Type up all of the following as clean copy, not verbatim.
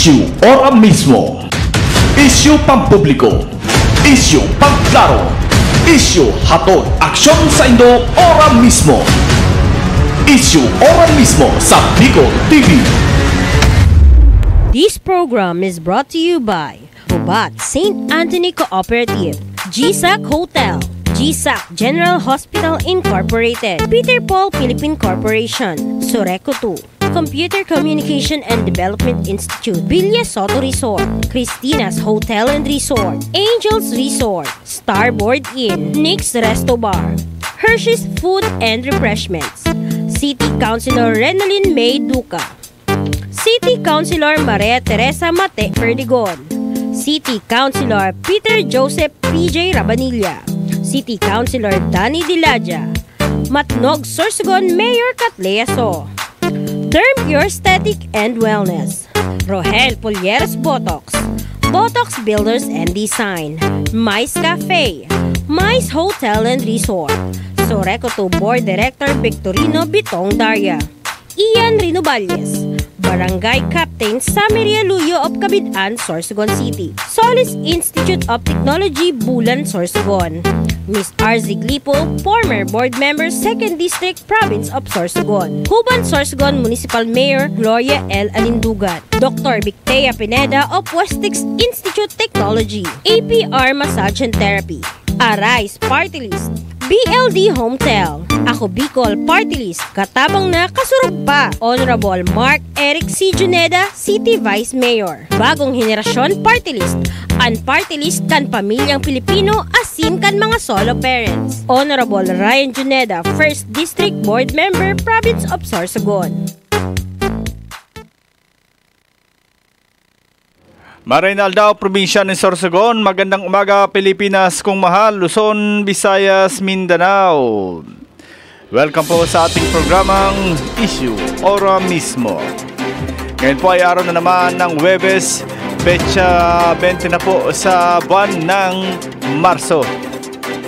Issue ora mismo. Issue pampubliko. Issue pagklaro. Issue hatod aksyon sa Indo ora mismo. Issue ora mismo sa Bicol TV. This program is brought to you by Bubat St. Anthony Cooperative, GSAC Hotel, GSAC General Hospital Incorporated, Peter Paul Philippine Corporation, Soreco 2, Computer Communication and Development Institute, Villa Soto Resort, Christina's Hotel and Resort, Angels Resort, Starboard Inn, Nick's Resto Bar, Hershey's Food and Refreshments, City Councilor Renalyn May Duca, City Councilor Maria Teresa Mate Perdigon, City Councilor Peter Joseph PJ Rabanilla, City Councilor Danny Dilaja, Matnog Sorsogon Mayor Catlea So, Term Pure Aesthetic and Wellness, Rohel Polieres Botox, Botox Builders and Design, Mais Cafe, Mais Hotel and Resort, Soreco 2 Board Director Victorino Bitong Daria, Ian Rinoballes, Barangay Captain Samiria Luyo of Cabidan, Sorsogon City, Solis Institute of Technology, Bulan, Sorsogon, Miss RZ Glipo, former board member, 2nd District, Province of Sorsogon, Huban, Sorsogon Municipal Mayor Gloria L. Alindugat, Dr. Victea Pineda of Westix Institute Technology, APR Massage and Therapy, Arise Party List, BLD Hometel, Ako Bicol Party List, katabang na kasurog pa, Honorable Mark Eric C. Juneda, City Vice Mayor, Bagong Henerasyon Party List, ang party list kan pamilyang Pilipino asin kan mga solo parents, Honorable Ryan Juneda, 1st District Board Member, Province of Sorsogon. Marinaldao, Probinsya ng Sorsogon. Magandang umaga, Pilipinas kung mahal, Luzon, Visayas, Mindanao. Welcome po sa ating programang Issue Ora Mismo. Ngayon po ay araw na naman ng Huwebes, petsa 20 na po sa buwan ng Marso,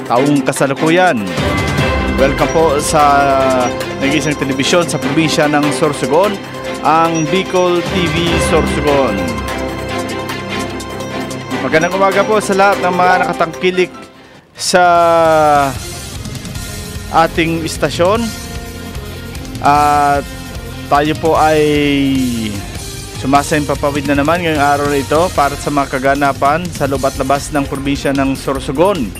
taong kasalukuyan. Welcome po sa nag-iisang telebisyon sa probinsya ng Sorsogon, ang Bicol TV Sorsogon. Magandang umaga po sa lahat ng mga nakatangkilik sa ating istasyon. At tayo po ay sumasayang papawid na naman ngayong araw na ito para sa mga kaganapan sa loob at labas ng probinsya ng Sorsogon.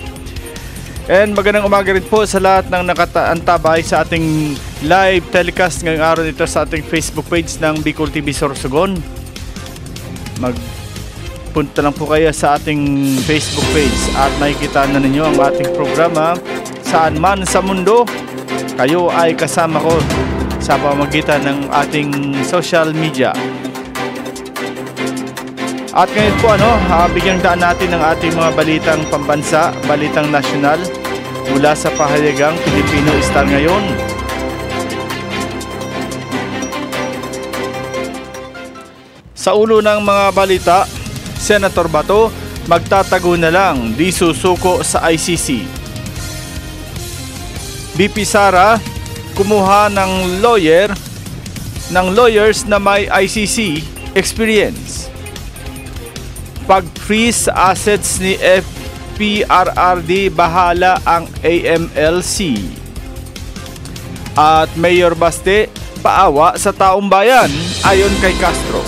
And magandang umaga rin po sa lahat ng nakaantabay sa ating live telecast ngayong araw nito sa ating Facebook page ng Bicol TV Sorsogon. Punta lang po kayo sa ating Facebook page at makikita na ninyo ang ating programa saan man sa mundo. Kayo ay kasama ko sa pamamagitan ng ating social media. At ngayon po bigyang daan natin ang ating mga balitang pambansa, balitang nasyonal mula sa pahalagang Filipino Star ngayon. Sa ulo ng mga balita, Senator Bato, magtatago na lang, di susuko sa ICC. BP Sara, kumuha ng lawyers na may ICC experience. Pag-freeze assets ni FPRRD, bahala ang AMLC. At Mayor Baste, paawa sa taong bayan, ayon kay Castro.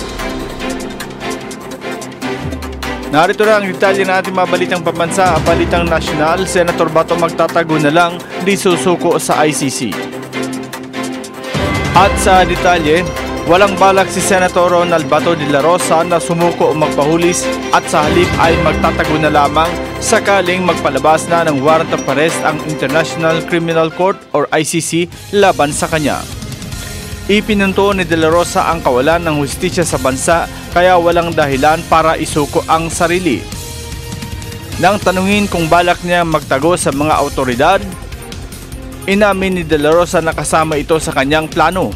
Narito na ang detalye ng ating mga balitang pambansa, balitang nasyonal. Senator Bato, magtatago na lang, di susuko sa ICC. At sa detalye, walang balak si Senator Ronald Bato de la Rosa na sumuko o magpahulis at sa halip ay magtatago na lamang sakaling magpalabas na ng warrant of arrest ang International Criminal Court or ICC laban sa kanya. Ipinunto ni De La Rosa ang kawalan ng hustisya sa bansa kaya walang dahilan para isuko ang sarili. Nang tanungin kung balak niya magtago sa mga awtoridad, inamin ni De La Rosa na kasama ito sa kanyang plano.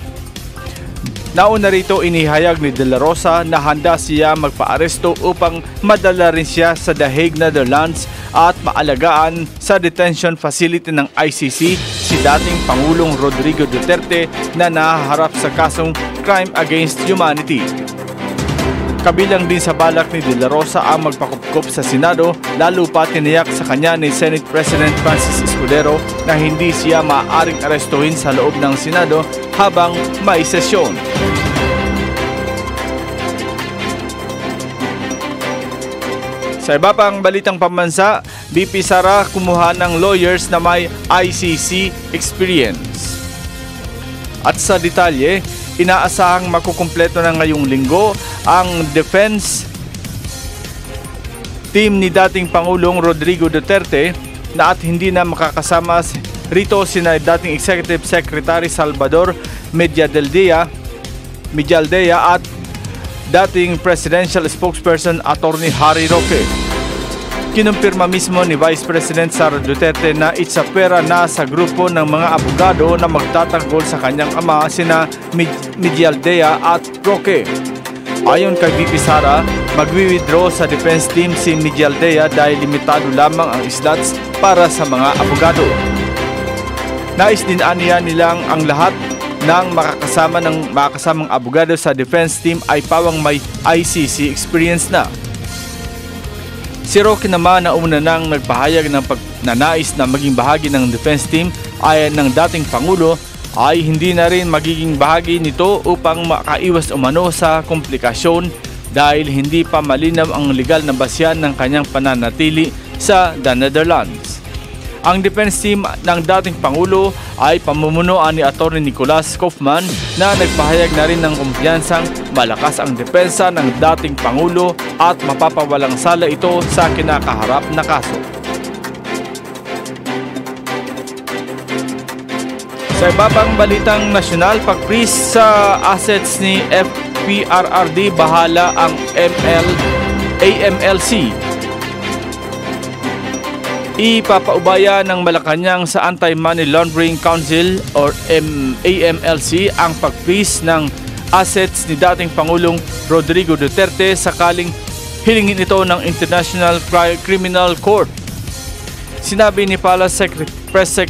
Nauna rito inihayag ni De La Rosa na handa siya magpa-aresto upang madala rin siya sa The Hague, Netherlands at maalagaan sa detention facility ng ICC si dating Pangulong Rodrigo Duterte na nahaharap sa kasong Crime Against Humanity. Kabilang din sa balak ni De La Rosa ang magpakupkop sa Senado, lalo pa tiniyak sa kanya ni Senate President Francis Escudero na hindi siya maaaring arestuhin sa loob ng Senado habang may sesyon. Sa iba pang balitang pambansa, BP Sara kumuha ng lawyers na may ICC experience. At sa detalye, inaasahang makukumpleto na ngayong linggo ang defense team ni dating Pangulong Rodrigo Duterte na at hindi na makakasama rito sina dating Executive Secretary Salvador Medialdea at dating Presidential Spokesperson Attorney Harry Roque. Kinumpirma mismo ni Vice President Sara Duterte na itsapwera na sa grupo ng mga abogado na magtatanggol sa kanyang ama sina Medialdea at Roque. Ayon kay VP Sara, magwi-withdraw sa defense team si Medialdea dahil limitado lamang ang slots para sa mga abogado. Nais din aniya nilang ang lahat ng makakasamang abogado sa defense team ay pawang may ICC experience na. Si Roque naman na una nang nagpahayag ng pagnanais na maging bahagi ng defense team ayon ng dating Pangulo ay hindi na rin magiging bahagi nito upang makaiwas umano sa komplikasyon dahil hindi pa malinaw ang legal na basyan ng kanyang pananatili sa The Netherlands. Ang defense team ng dating Pangulo ay pamumunuan ni Atty. Nicolas Kaufman na nagpahayag na rin ng kumpiyansang malakas ang depensa ng dating Pangulo at mapapawalang sala ito sa kinakaharap na kaso. Sa iba pang balitang nasyonal, pag-freeze sa assets ni FPRRD, bahala ang AMLC. Ipapaubaya ng Malacanang sa Anti-Money Laundering Council or AMLC ang pag-freeze ng assets ni dating Pangulong Rodrigo Duterte sakaling hilingin ito ng International Criminal Court. Sinabi ni Palace Press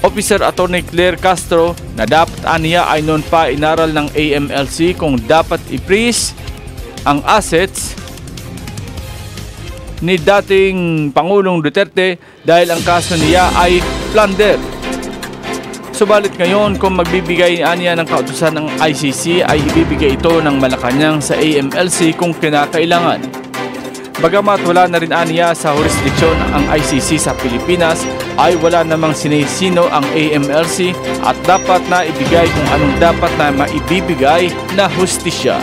Officer Atty. Claire Castro na dapat aniya ay noon pa inaral ng AMLC kung dapat i-freeze ang assets ni dating Pangulong Duterte dahil ang kaso niya ay plunder. Subalit ngayon kung magbibigay aniya ng kautusan ng ICC ay ibibigay ito ng Malacanang sa AMLC kung kinakailangan. Bagamat wala na rin aniya sa jurisdiksyon ang ICC sa Pilipinas ay wala namang sinisino ang AMLC at dapat na ibigay kung anong dapat na maibibigay na hustisya.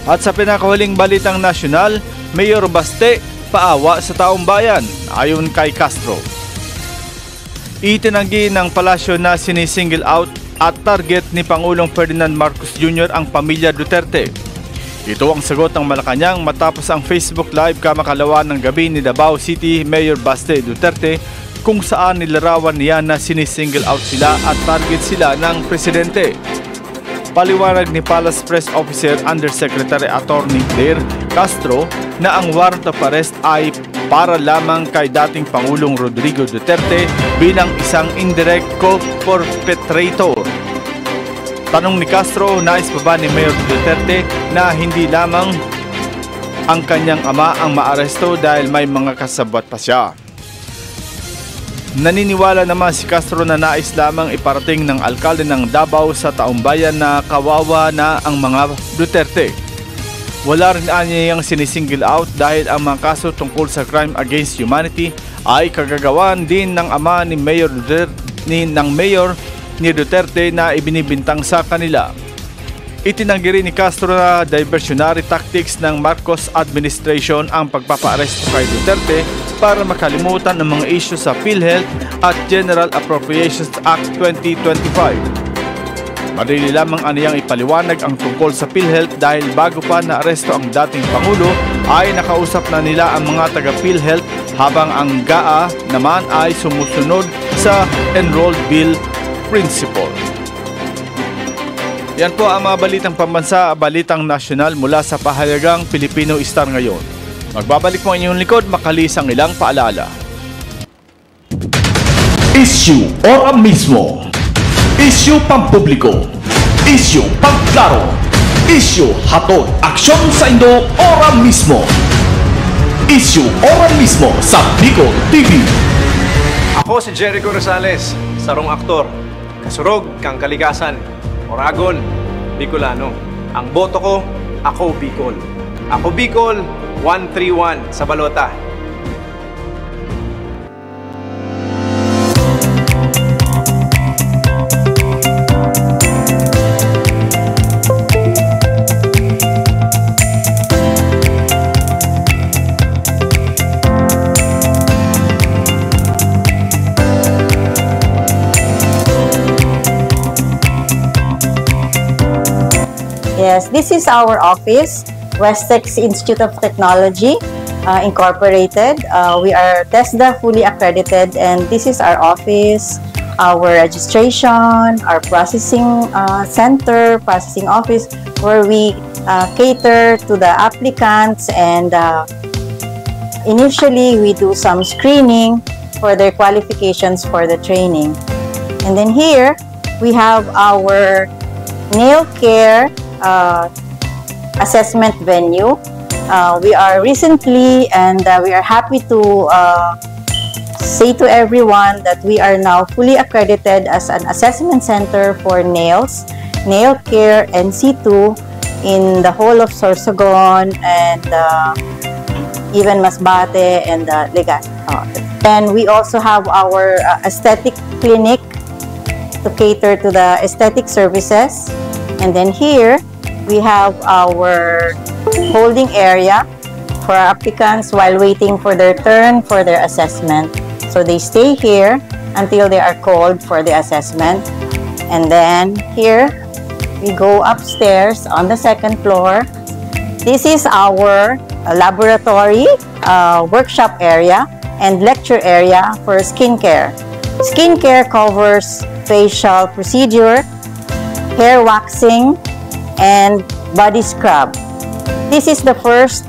At sa pinakahuling balitang nasyonal, Mayor Baste paawa sa taong bayan ayon kay Castro. Itinanggi ng palasyo na sinisingle out at target ni Pangulong Ferdinand Marcos Jr. ang pamilya Duterte. Ito ang sagot ng Malacanang matapos ang Facebook Live kamakalawa ng gabi ni Davao City Mayor Baste Duterte kung saan nilarawan niya na sinisingle out sila at target sila ng presidente. Paliwanag ni Palace Press Officer Undersecretary Atty. Claire Castro na ang warrant of arrest ay para lamang kay dating Pangulong Rodrigo Duterte bilang isang indirect co-perpetrator. Tanong ni Castro, nais pa ba ni Mayor Duterte na hindi lamang ang kanyang ama ang maaresto dahil may mga kasabwat pa siya? Naniniwala naman si Castro na nais lamang iparating ng alkalde ng Davao sa taumbayan na kawawa na ang mga Duterte. Wala rin anyayang sinisingle out dahil ang mga kaso tungkol sa crime against humanity ay kagagawan din ng ama ni Mayor ni Duterte na ibinibintang sa kanila. Itinanggi rin ni Castro na diversionary tactics ng Marcos administration ang pagpapaaresto kay Duterte para makalimutan ang mga isyu sa PhilHealth at General Appropriations Act 2025. Madali lamang aniyang ipaliwanag ang tungkol sa PhilHealth dahil bago pa naaresto ang dating Pangulo ay nakausap na nila ang mga taga-PhilHealth habang ang GAA naman ay sumusunod sa Enrolled Bill Principle. Yan po ang mga balitang pambansa, balitang nasyonal mula sa pahayagang Filipino Star ngayon. Magbabalik po ang inyong likod, makalis ang ilang paalala. Isyu ora mismo. Isyu pampubliko. Isyu pangklaro. Isyu hatod aksyon sa Indo ora mismo. Isyu ora mismo sa Bicol TV. Ako si Jericho Rosales, sarong aktor, kasurog kang kalikasan, Oragon, Bicolano. Ang boto ko, ako Bicol. Ako Bicol, 131 sa balota. Yes, this is our office, Westex Institute of Technology, Incorporated. We are TESDA fully accredited, and this is our office, our registration, our processing center, processing office, where we cater to the applicants, and initially we do some screening for their qualifications for the training. And then here, we have our nail care assessment venue. We are recently, and we are happy to say to everyone that we are now fully accredited as an assessment center for nails, nail care, and C2 in the whole of Sorsogon and even Masbate and Legazpi. And we also have our aesthetic clinic to cater to the aesthetic services. And then here, we have our holding area for applicants while waiting for their turn for their assessment. So they stay here until they are called for the assessment. And then here, we go upstairs on the second floor. This is our laboratory, workshop area, and lecture area for skincare. Skincare covers facial procedure, hair waxing, and body scrub. This is the first,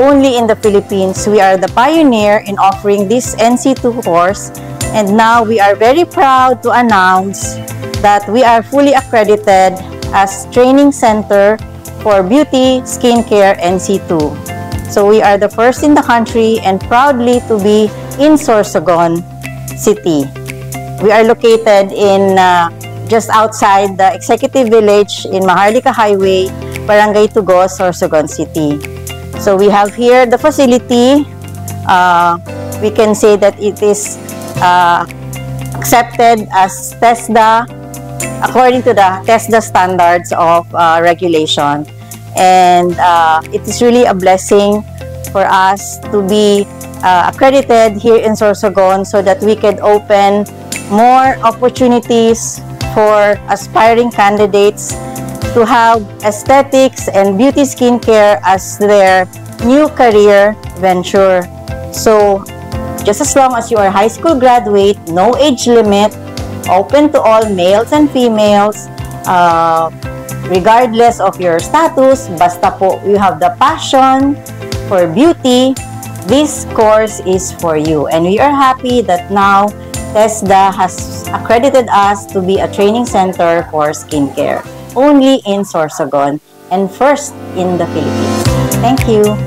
only in the Philippines. We are the pioneer in offering this NC2 course, and now we are very proud to announce that we are fully accredited as training center for beauty, skincare, NC2. So we are the first in the country and proudly to be in Sorsogon City. We are located in just outside the Executive Village in Maharlika Highway, Barangay Tugos, Sorsogon City. So we have here the facility. We can say that it is accepted as TESDA according to the TESDA standards of regulation. And it is really a blessing for us to be accredited here in Sorsogon so that we can open more opportunities for aspiring candidates to have aesthetics and beauty skincare as their new career venture. So, just as long as you are high school graduate, no age limit, open to all males and females, regardless of your status, basta po you have the passion for beauty, this course is for you. And we are happy that now TESDA has accredited us to be a training center for skincare, only in Sorsogon and first in the Philippines. Thank you.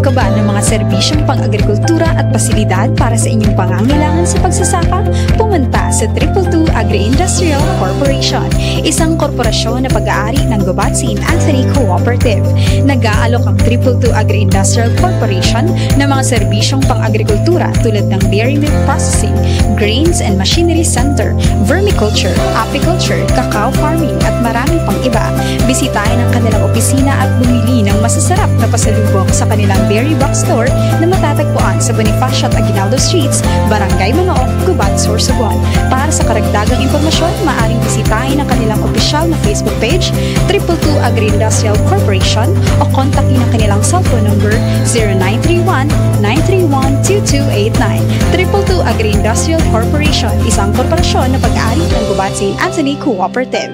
ka ba ng mga serbisyong pang-agrikultura at pasilidad para sa inyong pangangailangan sa pagsasaka? Pumunta sa 222 Agri-Industrial Corporation, isang korporasyon na pag-aari ng Gubat St. Anthony Cooperative. Nag-aalok ang 222 Agri-Industrial Corporation ng mga serbisyong pang-agrikultura tulad ng dairy milk processing, grains and machinery center, vermiculture, apiculture, cacao farming at maraming pang iba. Bisitahin ang kanilang opisina at bumili ng masasarap na pasalubong sa kanilang Berry Box Store na matatagpuan sa Bonifacio at Aguinaldo Streets, Barangay Mangaok, Gubat, Sorsogon. Para sa karagdagang impormasyon, maaaring bisitahin ang kanilang opisyal na Facebook page, 222 Agri-Industrial Corporation, o kontakin ang kanilang cellphone number 0931-931-2289. 222 Agri-Industrial Corporation, isang korporasyon na pag-aari ng Gubat St. Anthony Cooperative.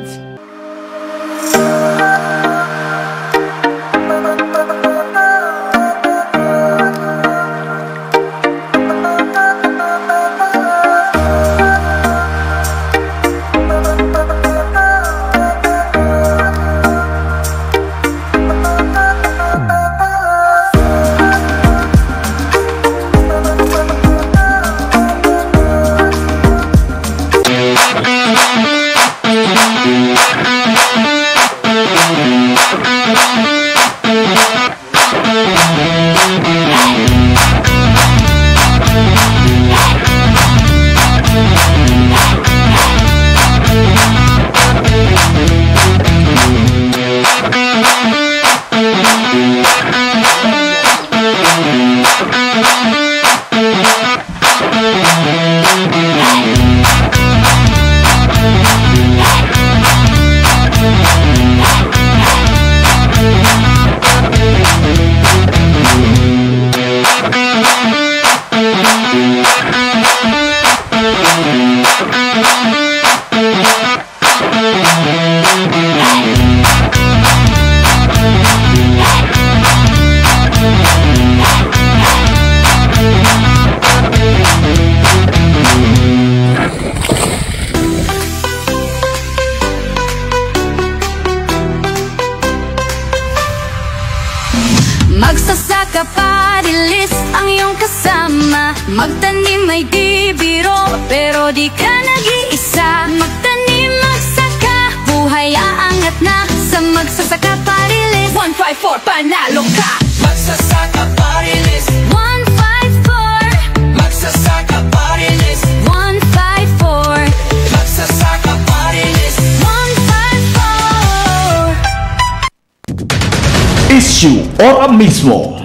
Magsasaka parilis ang iyong kasama. Magtanim ay di biro, pero di ka nag-iisa. Magtanim, magsaka, buhay aangat na. Sa Magsasaka Parilis 154, panalo ka. Magsasaka Parilis 154, Magsasaka Parilis 154, Magsasaka Parilis 154. Issue ora mismo.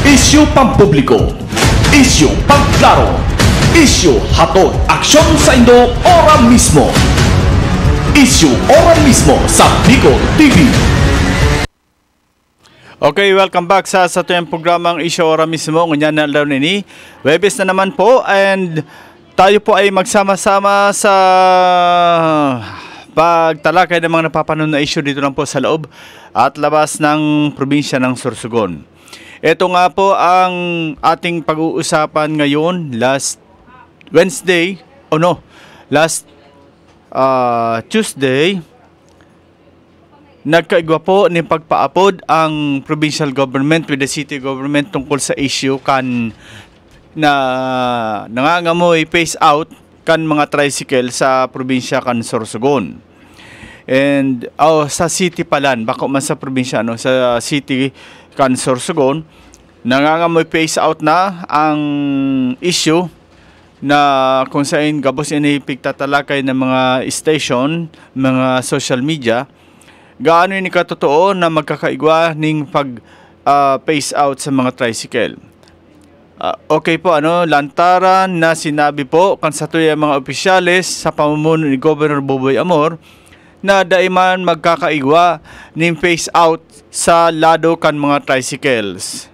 Issue pampubliko. Issue pangklaro. Issue hatod aksyon sa Indo ora mismo. Issue ora mismo sa Bicol TV. Okay, welcome back sa tuyang programang Issue Ora Mismo. Ngunyan na lang nini. Webes na naman po and tayo po ay magsama-sama sa pagtalakay ng mga napapanon na issue dito lang po sa loob at labas ng probinsya ng Sorsogon. Ito nga po ang ating pag-uusapan ngayon last Tuesday. Nagkaigwa po ni pagpaapod ang provincial government with the city government tungkol sa issue kan na nangangamoy phase out kan mga tricycle sa probinsya kan Sorsogon. And sa city palan, bako man sa probinsya sa city kan Sorsogon, nangangamoy phase out na ang issue na kung saan gabos inipig tatalakay ng mga station, mga social media, gaano ni katotoo na magkakaigwa ning pag phase out sa mga tricycle. Okay po, lantaran na sinabi po kan sa tuyang mga opisyales sa pamumuno ni Governor Boboy Amor na daiman magkakaigwa ning phase out sa lado kan mga tricycles.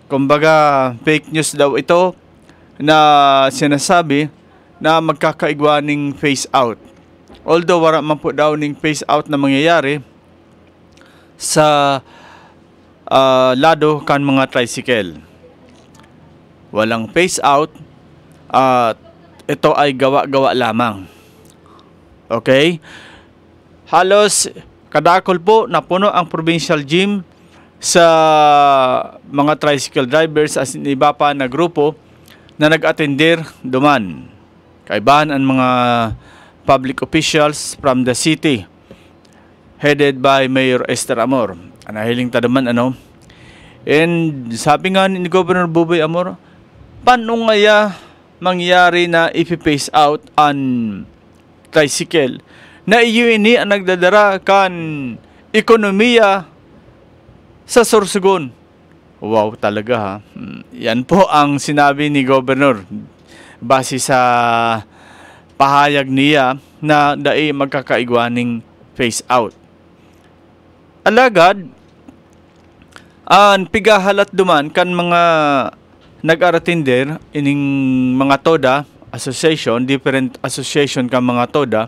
Kumbaga, fake news daw ito na sinasabi na magkakaigwa ning phase out. Although wala man po daw ning phase out na mangyayari sa lado kan mga tricycle. Walang phase out at ito ay gawa-gawa lamang. Okay? Halos kadakol po na puno ang provincial gym sa mga tricycle drivers as in iba pa na grupo na nag-attender duman. Kaibahan ang mga public officials from the city headed by Mayor Esther Amor. Anahiling ta duman ano. And sabi nga ni Governor Buboy Amor, paano ngaya mangyari na ipi-phase out ang tricycle na iyo ini ang nagdadara kan ekonomiya sa Sorsogon. Wow talaga ha. Yan po ang sinabi ni Governor base sa pahayag niya na dai magkakaigwaning phase out. Alagad ang pigahalat duman kan mga nag-aratinder ining mga TODA association, different association kan mga TODA,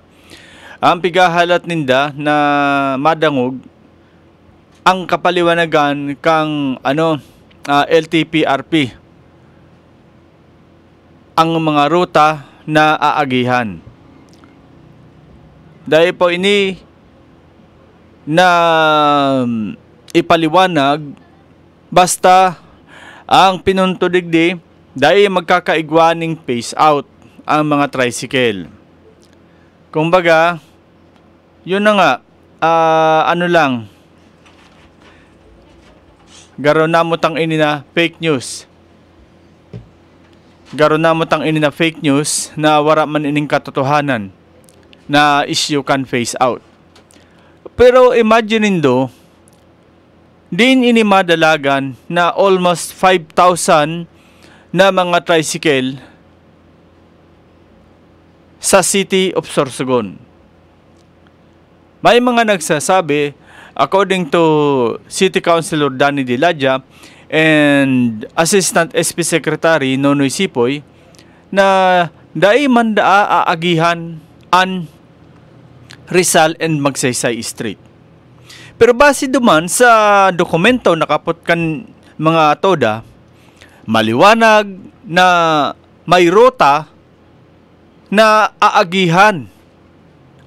ang pigahalat ninda na madangog ang kapaliwanagan kang LTPRP ang mga ruta na aagihan. Dahil po ini na ipaliwanag basta ang pinuntudigdi dahil magkakaigwaning phase out ang mga tricycle. Kumbaga, yun na nga, garo na mo tang ini na fake news. Garo na mo tang ini na fake news na wara man ining katotohanan na issue can phase out. Pero imagine do, din ini madalagan na almost 5,000 na mga tricycle sa City of Sorsogon. May mga nagsasabi, according to City Councilor Danny Diladja and Assistant SP Secretary Nonoy Sipoy, na dai man daa aagihan an Rizal and Magsaysay Street. Pero base duman sa dokumento nakapot kan mga TODA, maliwanag na may rota na aagihan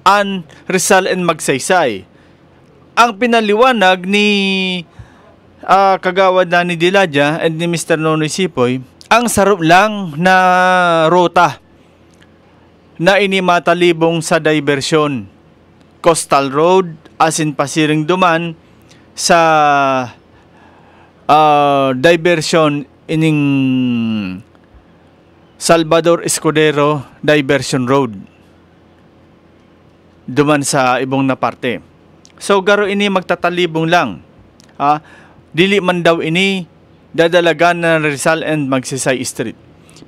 an Rizal and Magsaysay. Ang pinaliwanag ni Kagawad Danny Diladja and ni Mr. Nonoy Sipoy, ang sarap lang na rota na inimatalibong sa diversyon Coastal Road asin pasiring duman sa diversion ining Salvador Escudero Diversion Road duman sa ibong na parte. So garo ini magtatalibong lang. Dili man daw ini dadalagan na Rizal and Magsaysay Street.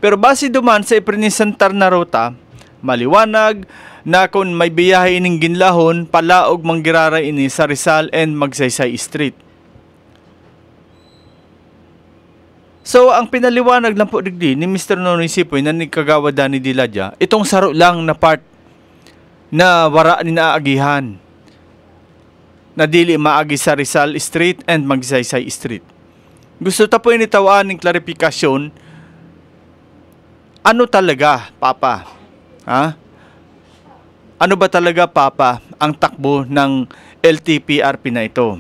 Pero base duman sa iprinisentar na ruta, maliwanag na kung may biyahe ining ginlahon, palaog manggirara ini sa Rizal and Magsaysay Street. So, ang pinaliwanag lang po digdi ni Mr. Nonoy Sipoy na ni Kagawad Danny Diladja, itong saro lang na part na wara ni naagihan na dili maagi sa Rizal Street and Magsaysay Street. Gusto ta po initawaan ng klarifikasyon, ano talaga, Papa? Ano ba talaga, Papa, ang takbo ng LTPRP na ito?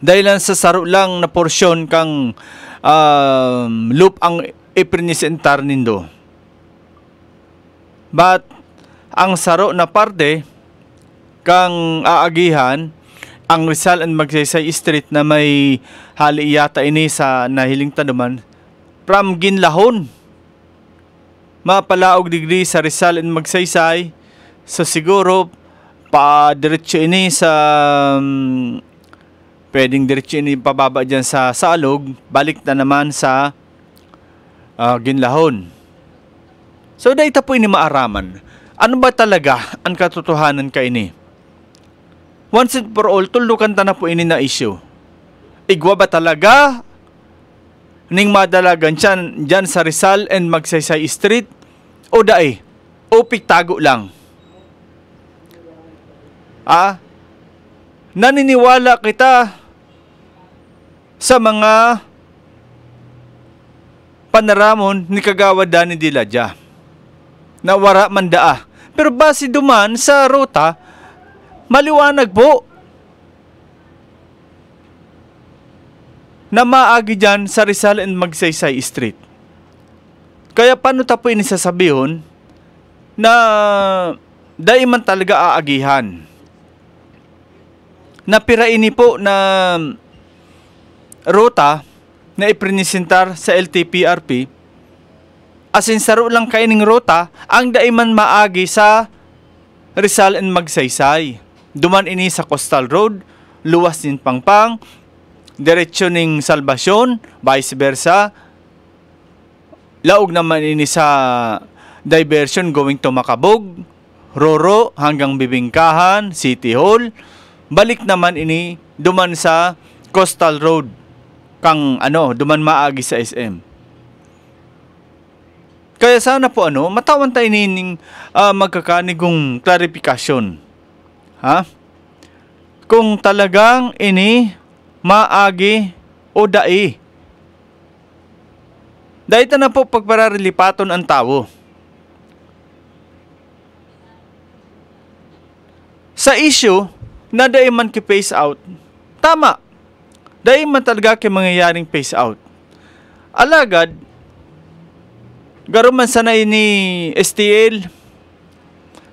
Dahil lang sa saro lang na porsyon kang loop ang iprinisentar nindo. But ang saro na parte kang aagihan ang Rizal and Magsaysay Street na may hali yata ini sa nahiling tanuman from Ginlahon mapalaog digdi sa Rizal and Magsaysay, so siguro pa diretso ini sa pwedeng diretso ini pababa dyan sa Salog, balik na naman sa Ginlahon. So dahil po ini maaraman, ano ba talaga ang katotohanan ka ini? Once and for all, tulukan ta na po ini na issue. Igwa ba talaga ning madalagan dyan sa Rizal and Magsaysay Street o dae o piktago lang? Naniniwala kita sa mga panaramon ni Kagawad Danny Diladja na wara man daa. Pero base duman sa ruta, maliwanag po na maagi dyan sa Rizal and Magsaysay Street. Kaya paano tapo ini sasabihon na dahil man talaga aagihan? Napira ini po na ruta na iprinisentar sa LTPRP, asin saro lang kaining ruta ang daiman maagi sa Rizal and Magsaysay. Duman ini sa Coastal Road, luwas din Pangpang, diretsyo ning Salvacion, vice versa. Laog naman ini sa diversion going to Macabog, Roro hanggang Bibingkahan, City Hall. Balik naman ini duman sa Coastal Road, kang duman maagi sa SM. Kaya sana po matawan tayo nining magkakanigong klarifikasyon. Ha? Kung talagang ini maagi o dai. Dahil na po pagpararilipaton ang tao. Sa issue na dahil man ki-phase out, tama. Dahil man talaga ki mangyayaring phase out. Alagad, garuman sanay ni STL,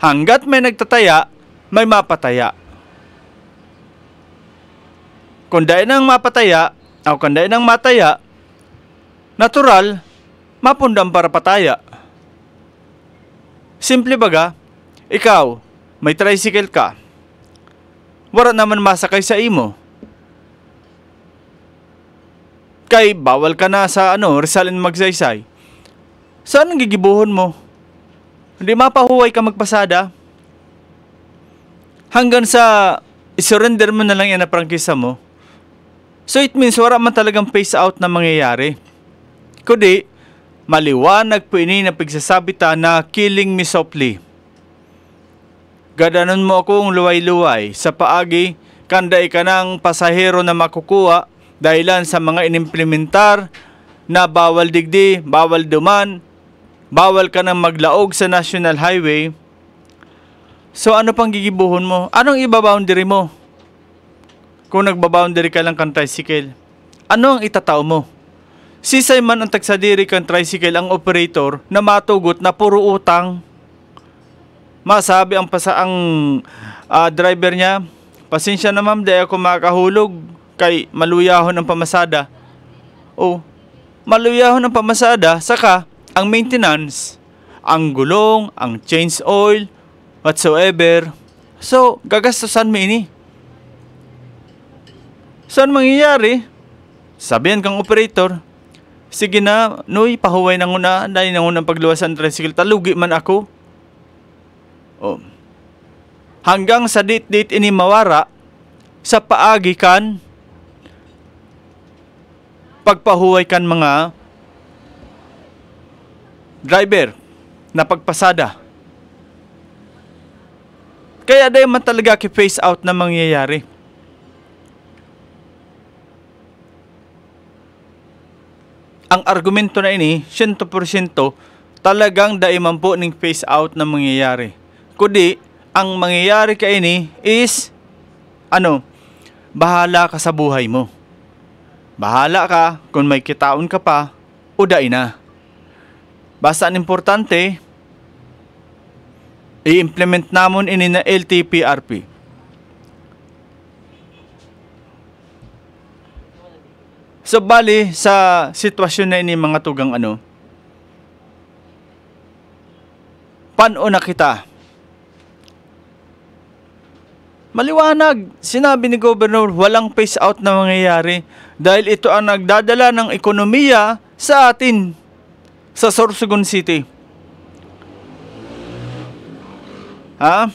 hanggat may nagtataya, may mapataya. Kung dahil nang mapataya, o kung dahil nang mataya, natural, mapundang para pataya. Simple baga, ikaw, may tricycle ka, wala naman masakay sa imo. Kay bawal ka na sa Rizal and Magsaysay. Saan ang gigibuhon mo? Hindi mapahuway ka magpasada. Hanggang sa isurrender mo na lang yan na prangkisa mo. So it means wala man talagang phase out na mangyayari. Kundi, maliwanag po ini na pagsasabita na killing me softly. Gadanon mo akong luway-luway sa paagi, kanday ka ng pasahero na makukuha dahilan sa mga inimplementar na bawal digdi, bawal duman, bawal ka nang maglaog sa National Highway. So ano pang gigibuhon mo? Anong iba-boundary mo? Kung nagba-boundary ka lang kang tricycle, ano ang itatao mo? Sisay man ang tagsadiri kang tricycle ang operator na matugot na puro utang. Masabi ang driver niya, pasensya na ma'am, dahil ako makahulog kay maluyahon ang pamasada. O, maluyahon ang pamasada, saka ang maintenance, ang gulong, ang change oil, whatsoever. So, gagastusan mo ini. Saan mangyayari? Sabihan kang operator, sige na, noy, pahuway na nguna, dahil na ngunang pagluwasan tricycle, talugi man ako. Oh. Hanggang sa date ini mawara, sa paagi kan, pagpahuway kan mga driver na pagpasada. Kaya dahil man talaga ki-phase out na mangyayari. Ang argumento na ini, 100% talagang dahil man po ning phase out na mangyayari. Kundi, ang mangyayari ka ini is, bahala ka sa buhay mo. Bahala ka kung may kitaon ka pa o dai na. Basta ang importante, i-implement namon ini na LTPRP. So bali sa sitwasyon na ini mga tugang paano na kita? Maliwanag, sinabi ni Governor, walang phase out na mangyayari dahil ito ang nagdadala ng ekonomiya sa atin sa Sorsogon City. Ha?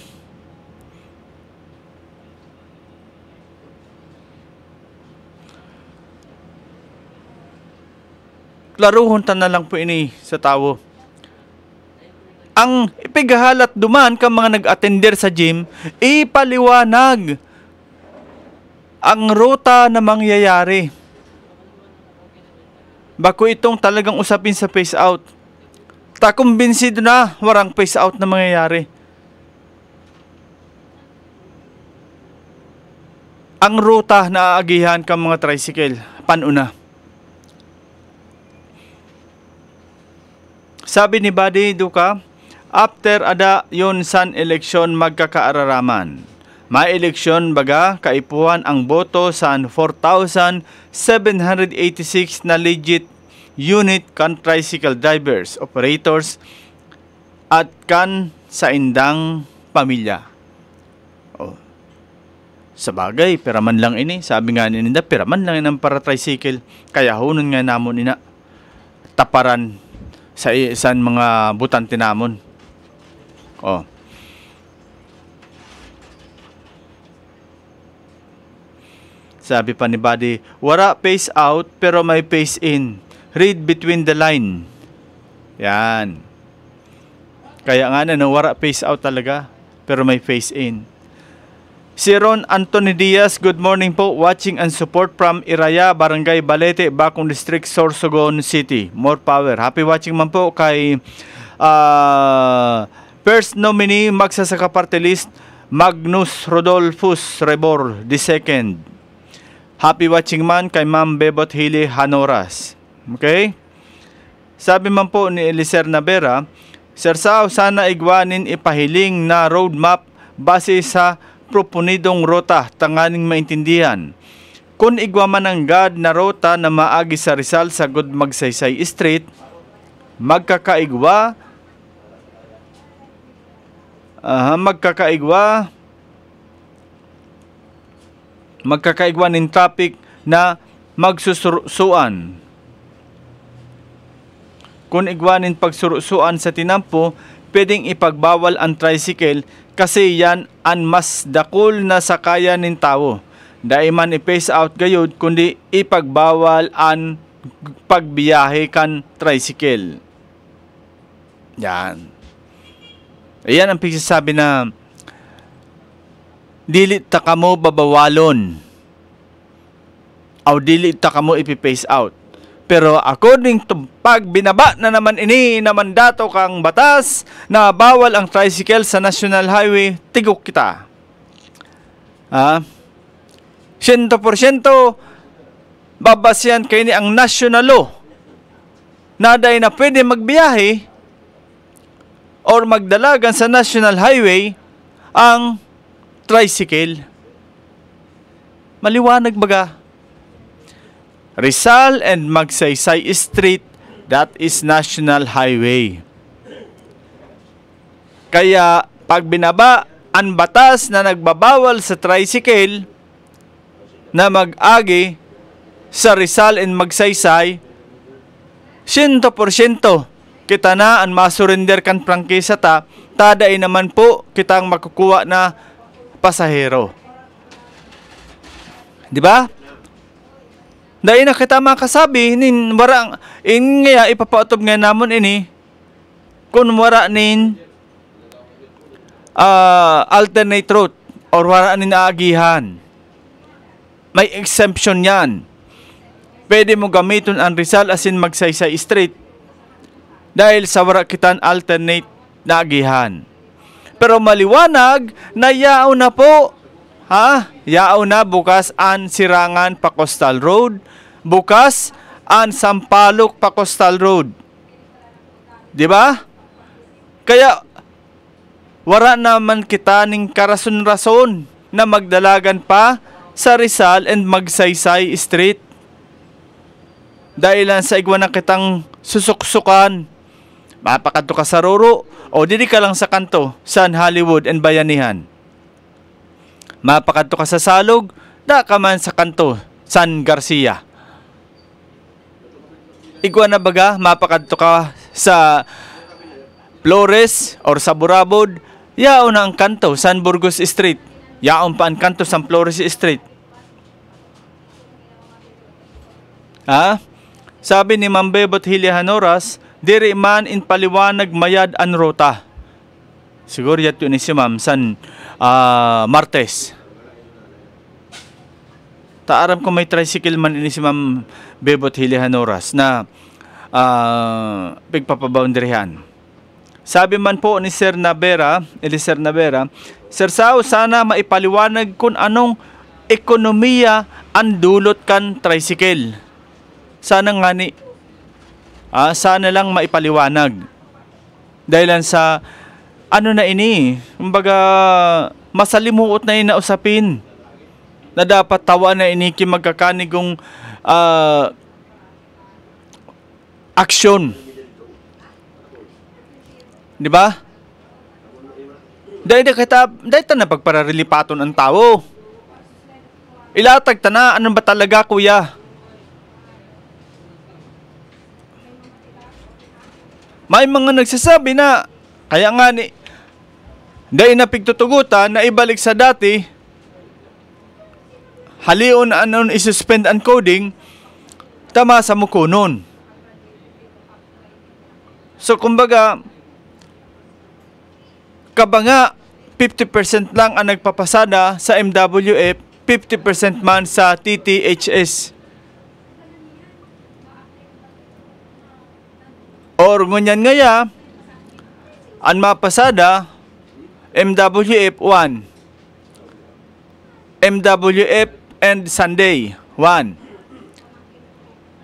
Klaruhon ta na lang po ini sa tao. Ang ipigahalat duman ka mga nag-attender sa gym, ipaliwanag ang ruta na mangyayari. Bako itong talagang usapin sa phase out. Takumbinsido na warang phase out na mangyayari. Ang ruta na aagihan ka mga tricycle, panuna. Sabi ni Buddy Duca, after ada yon san eleksyon magkakaararaman. May eleksyon baga kaipuhan ang boto sa 4,786 na legit unit kan tricycle drivers, operators at kan sa indang pamilya. Oh. Sabagay, piraman lang ini. Sabi nga ninda, piraman lang ini para tricycle. Kaya hunon nga namon ina taparan sa isan mga butante namon. Oh. Sabi pa ni Buddy, wala face out pero may face in. Read between the line. Yan. Kaya nga na, wala face out talaga pero may face in. Si Ron Anthony Diaz, good morning po. Watching and support from Iraya, Barangay Balete, Bacong District, Sorsogon City. More power. Happy watching man po kay first nominee magsasaka party list, Magnus Rodolfus Rebor II. Happy watching man kay Ma'am Bebot Hili Hanoras. Okay? Sabi man po ni Eliser Navera, Sir Sao, sana igwanin ipahiling na roadmap base sa proponidong rota tanganing maintindihan. Kung igwaman ng God na rota na maagi sa Rizal sa Good Magsaysay Street, magkakaigwa ng traffic na magsusuruan. Kung igwanin pagsurusuan sa tinampo, pwedeng ipagbawal ang tricycle kasi yan ang mas dakol na sakayan ng tao. Daiman i-face out gayud kundi ipagbawal ang pagbiyahe kan tricycle. Yan. Ayan ang pagsasabi na dili ta kamo babawalon o dili ta kamo ipi-face out. Pero according to pag binaba na naman ini na mandato kang batas na bawal ang tricycle sa National Highway, tigok kita. 100% babasyan kay ni ang national law. Naday na pwede magbiyahe or magdalagan sa National Highway ang tricycle. Maliwanag baga. Rizal and Magsaysay Street, that is National Highway. Kaya pag binaba ang batas na nagbabawal sa tricycle na mag-agi sa Rizal and Magsaysay, 100% kita na ang masurrender kan prangkisa ta, taday naman po kitang makukuha na pasahero. Di ba? Dahil na kita makasabi, nin warang, nga ipapautob nga namon ini, kung wara nin alternate route, or wara nin aagihan. May exemption yan. Pwede mo gamitin ang Rizal as in Magsaysay Street, dahil sa wara kitan alternate na agihan. Pero maliwanag, na yao na po, yao na bukas ang Sirangan pa Coastal Road, bukas ang Sampaloc pa Coastal Road. Di ba? Kaya wala naman kita ning karason-rason na magdalagan pa sa Rizal and Magsaysay Street. Dahil lang sa igwa na kitang susuksukan, mapakadto ka sa Roro o dili ka lang sa kanto, San Hollywood and Bayanihan. Mapakadto ka sa Salog, da ka man sa kanto, San Garcia. Igwa na baga, mapakadto ka sa Flores or sa Burabod, yao na ang kanto, San Burgos Street. Yaon pa ang kanto, San Flores Street. Sabi ni Ma'am Bebot Hili Hanoras, diri man in paliwanag mayad an rota. Siguro yato ni si Ma'am San Martes. Taaram ko may tricycle man ini si Ma'am Bebot Hili Hanoras na pigpapaboundarihan. Sabi man po ni Sir Navera, Eliser Navera, Sir Sao, sana maipaliwanag kung anong ekonomiya ang dulot kan tricycle. Sana nga ni, sana lang maipaliwanag. Dahil sa, ano na ini, kumbaga, masalimuot na yung nausapin na dapat tawa na ini magkakanigong aksyon. Di ba? Dahil na pagpararilipaton ang tao. Ilatag ta na, ano ba talaga kuya? May mga nagsasabi na, kaya nga ni, dahil na pigtutugutan na ibalik sa dati, halion anon isuspend ang coding, tama sa mukunon. So kumbaga, kabanga 50% lang ang nagpapasada sa MWF, 50% man sa TTHS. Or ngunyan ngaya, ang mapasada, MWF 1. MWF and Sunday 1.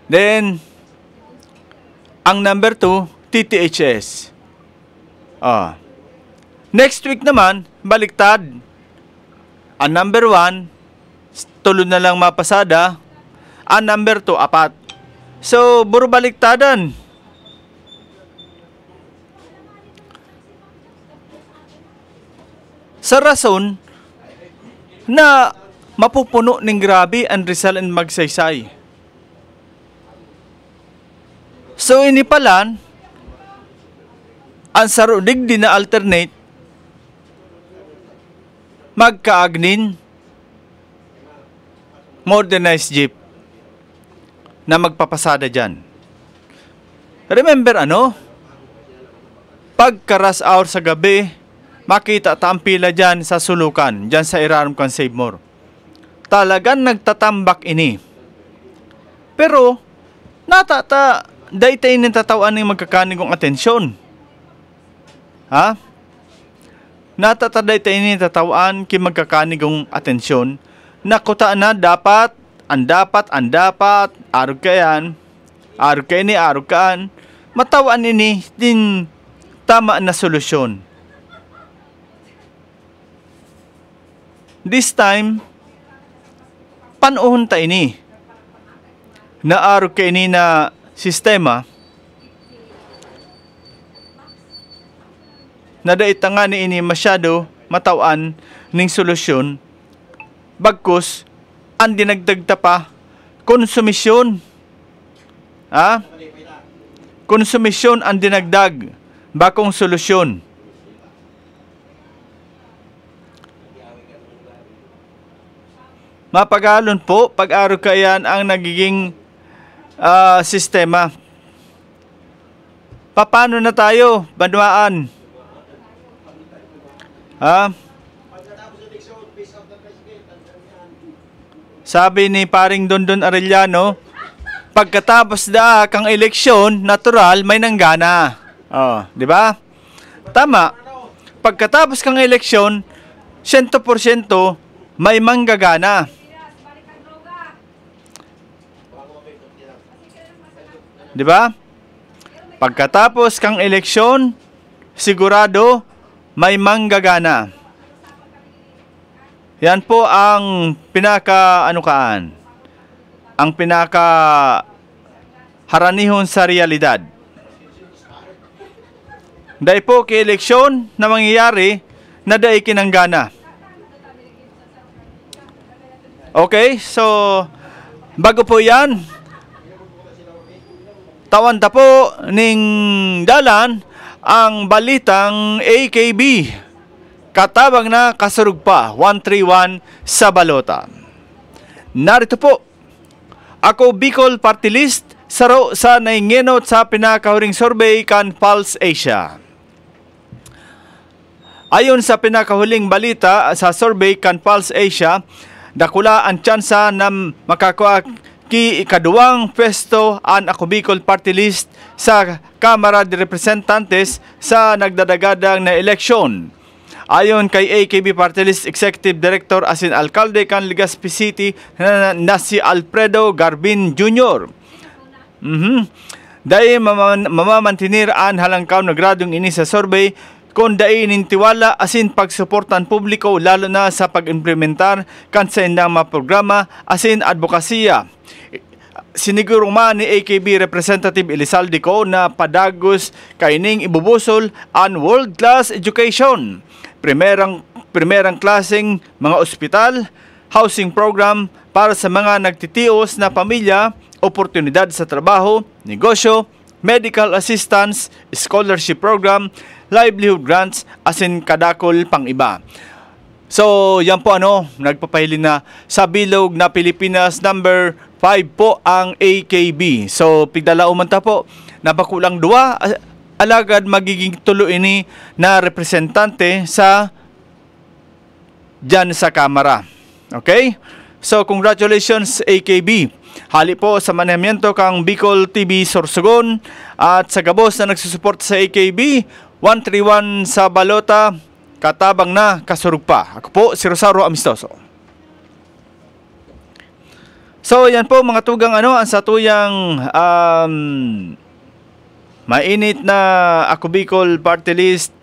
Then, ang number 2, TTHS. Next week naman, baliktad. Ang number 1, tulo na lang mapasada. Ang number 2, 4. So, buro baliktadan. Sa rason na mapupuno ng grabe ang Rizal and Magsaysay. So, inipalan, ang sarudig din na alternate, magkaagnin, modernized jeep na magpapasada dyan. Remember pagka-rush hour sa gabi, makita ang pila dyan sa sulukan, dyan sa Iraram Can Save More. Talagang nagtatambak ini. Pero, dahil tayo natatawan ng magkakanigong atensyon. Ha? Natataday tayo natatawan kay magkakanigong atensyon na kutaan na dapat, arog kayan, arog kayan ni arog kaan, matawaan ini din tama na solusyon. This time, panahon tayo ini na arog kayan ni na sistema na daitanga ni ini masyado matawaan ning solusyon. Bagkus, ang dinagdagta pa, konsumisyon. Konsumisyon ang dinagdag, bakong solusyon. Mapagalon po, pag-aro kayan ang nagiging sistema. Paano na tayo, banwaan? Sabi ni paring Dondon Arellano, pagkatapos kang eleksyon, natural may nanggana. Di ba? Tama. Pagkatapos kang eleksyon, 100% may manggagana. Di ba? Pagkatapos kang eleksyon, sigurado may manggagana. Yan po ang ang pinaka haranihon sa realidad. Dahil po kay eleksyon na mangyayari na dahil kinanggana. Okay, so bago po yan, tawanta po ning dalan ang balitang AKB. Katabang na kasurug pa, 131 sa balota. Narito po, ako Bicol Party List, saro sa naingenot sa pinakahuring survey kan Pulse Asia. Ayon sa pinakahuling balita sa survey kan Pulse Asia, dakula ang tsansa na makakuha ki ikaduwang pwesto ang ako Bicol Party List sa Kamara de Representantes sa nagdadagadang na eleksyon. Ayon kay AKB Party List Executive Director asin Alcalde kan Legazpi City na si Alfredo Garbin Jr. Dahil mamamantinir an halangkaw na gradong ini sa survey kung dahil inintiwala asin pagsuportan publiko lalo na sa pag-implementar kansa indang mga programa asin advokasya. Siniguro man ni AKB Representative Elizalde ko na padagos kaining ibubusol ang world-class education. Primerang klaseng mga ospital, housing program para sa mga nagtitios na pamilya, oportunidad sa trabaho, negosyo, medical assistance, scholarship program, livelihood grants, asin kadakol pang iba. So, yan po nagpapahiling na sa bilog na Pilipinas number 5 po ang AKB. So, pigdala umanta po, napakulang 2, alagad magiging tulo ini na representante sa dyan sa Kamara. Okay? So, congratulations AKB. Hali po sa manahimento kang Bicol TV Sorsogon at sa gabos na nagsusupport sa AKB, 131 sa balota, katabang na kasurug pa. Ako po, si Rosario Amistoso. So, yan po mga tugang ang satuyang mainit na Ako Bicol Party List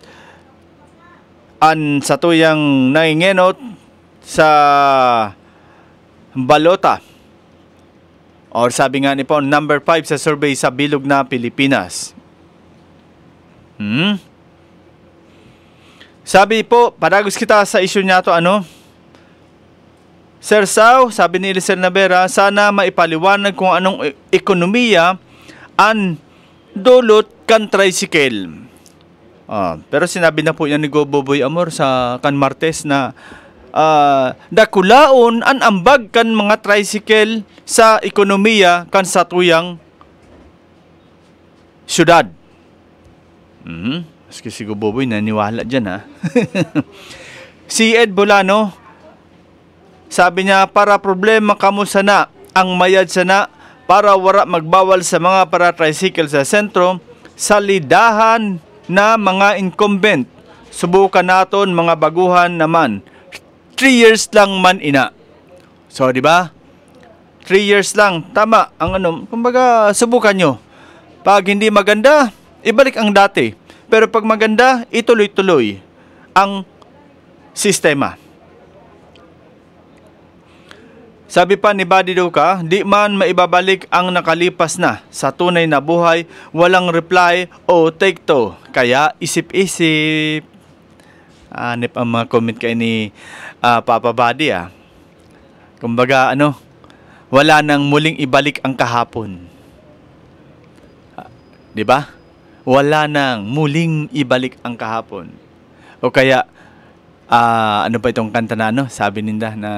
ang satuyang nangingenot sa balota. Or sabi nga ni po, number 5 sa survey sa bilog na Pilipinas. Sabi po, padagos kita sa issue niya to Sir Sao, sabi ni Elisel Navera, sana maipaliwanag kung anong ekonomiya ang dulot kan tricycle. Pero sinabi na po yan ni Boboy Amor sa kan Martes na dakulaon an ambag kan mga tricycle sa ekonomiya kan satuyang syudad. Maski si Boboy naniwala dyan Si Ed Bolano, sabi niya, para problema kamo sana ang mayad sana para wara magbawal sa mga para-tricycle sa sentro, salidahan na mga incumbent. Subukan naton mga baguhan naman. 3 years lang man ina. So, di ba? 3 years lang. Tama. Ang kumbaga, subukan nyo. Pag hindi maganda, ibalik ang dati. Pero pag maganda, ituloy-tuloy ang sistema. Sabi pa ni Buddy Duca, di man maibabalik ang nakalipas na sa tunay na buhay, walang reply o take to. Kaya isip-isip. Anip ang mga comment kay ni Papa Buddy Kumbaga wala nang muling ibalik ang kahapon. Di ba? Wala nang muling ibalik ang kahapon. O kaya ano pa itong kanta na sabi ninda na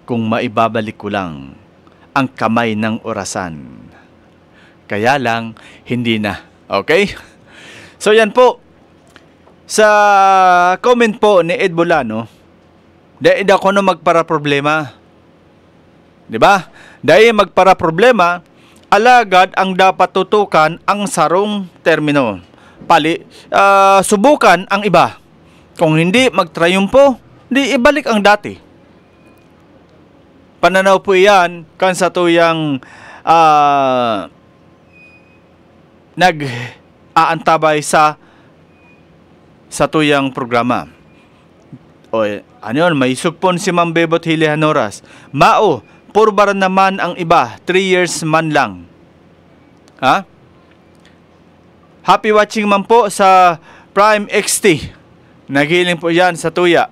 kung maibabalik ko lang ang kamay ng orasan. Kaya lang, hindi na. Okay? So yan po. Sa comment po ni Ed Bolano, dahil ako magpara problema. Diba? Dahil magpara problema, alagad ang dapat tutukan ang sarong termino. Subukan ang iba. Kung hindi magtrayumpo, di ibalik ang dati. Pananaw po iyan kan sa tuyang nag-aantabay sa tuyang programa. O may sugpon si Ma'am Bebot Hilianoras. Mao, purbar naman ang iba, 3 years man lang. Happy watching man po sa Prime XT. Naghiling po yan sa tuya.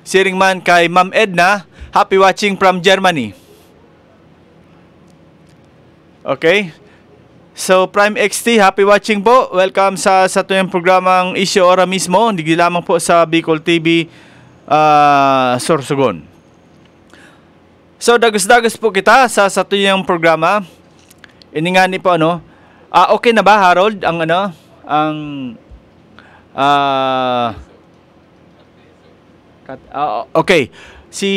Siring man kay Ma'am Edna, happy watching from Germany. Okay? So, Prime XT, happy watching po. Welcome sa tuyang programang Isyo Ora mismo. Hindi lamang po sa Bicol TV Sorsogon. So, dagas-dagas po kita sa tuyang programa. Iningani po okay na ba, Harold? Okay. Si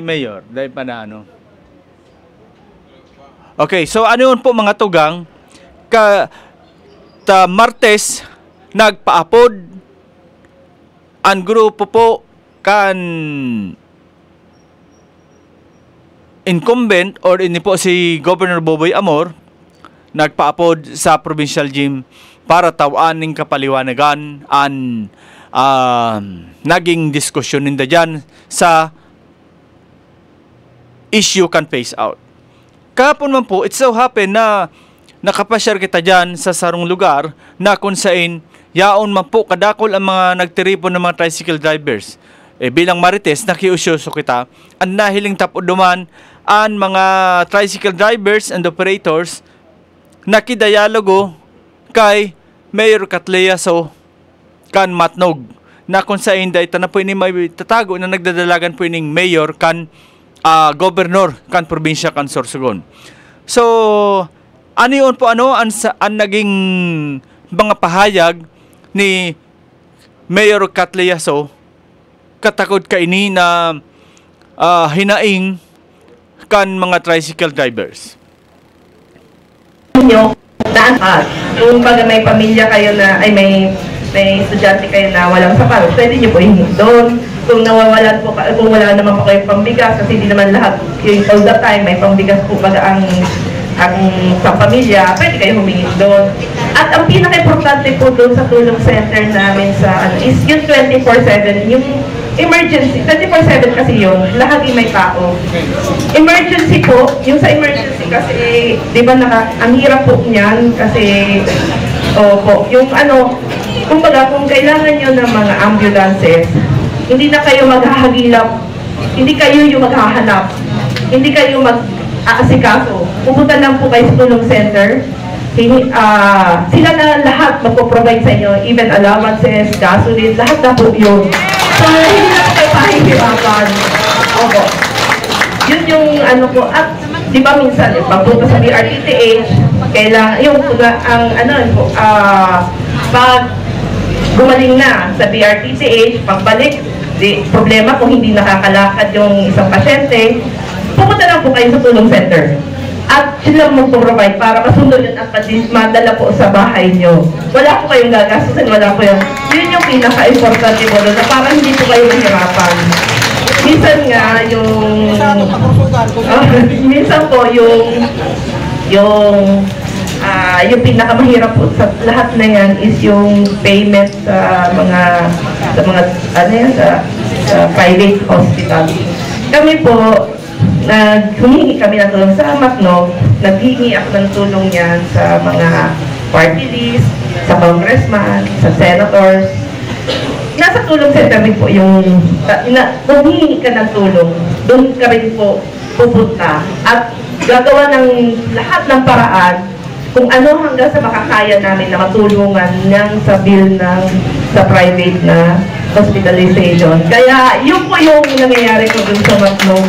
Mayor, dahil pa na Okay, so ano yun po mga tugang, Martes, nagpaapod ang grupo po kan incumbent or ini po si Governor Boboy Amor nagpaapod sa provincial gym para tawaning kapaliwanagan an naging diskusyon ninda dyan sa issue can phase out. Kahapon man po, it so happen na nakapasyar kita dyan sa sarong lugar na kung saan yaon man po kadakol ang mga nagtiripon ng mga tricycle drivers. Bilang Marites, nakiusyoso kita, ang nahiling tapuduman ang mga tricycle drivers and operators nakidayalogo kay Mayor Catleyaso kan Matnog na kung saan dahil na po ini may tatago na nagdadalagan po ining mayor kan gobernor kan probinsya kan Sorsogon. So, ano yun po ang naging mga pahayag ni Mayor Catleyaso katakod kaini na hinaing kan mga tricycle drivers. Nyo, daan kung baga may pamilya kayo na, ay may estudyante kayo na walang sapatos, pwede nyo po hihingi doon. Kung nawawalan po, kung wala naman po kayo pambigas, kasi hindi naman lahat, yung all the time, may pambigas po baga ang sa pamilya, pwede kayo humingi doon. At ang pinaka-importante po doon sa tulong center namin sa is yung 24/7, yung emergency, 24/7 kasi yun, lahat may tao. Emergency po, yung sa emergency kasi, di ba ang hirap po niyan kasi, yung kumbaga kung kailangan nyo ng mga ambulances, hindi na kayo maghahagilap, hindi kayo yung maghahanap, hindi kayo mag-aasikaso. Pupunta lang po kayo sa tulong center, sila na lahat magpo-provide sa inyo, even allowances, gasoline, lahat na po yun. So, hindi na kayo pahihirapan. Opo. Yun yung po, at di ba minsan, pagpunta sa BRTTH, kailangan, pag gumaling na sa BRTTH, pagbalik, problema kung hindi nakakalakad yung isang pasyente, pumunta lang po kayo sa tulong center. At sila mag-provide para masunod yun at madala po sa bahay nyo. Wala po kayong gagastusin, wala po yung... Yun yung pinaka-importante po doon na parang hindi po kayo mahirapan. Minsan nga yung... minsan po yung pinakamahirap po sa lahat na yan is yung payment sa private hospital. Kami po, humingi kami ng tulong sa Matnog, naghingi ako ng tulong yan sa mga party list, sa congressman, sa senators. Nasa tulong center po yung, humingi ka ng tulong, doon ka rin po pupunta at gagawa ng lahat ng paraan kung ano hanggang sa makakaya namin na matulungan ng sa bill ng sa private na hospitalization. Kaya yun po yung nangyayari ko dun sa Matnog.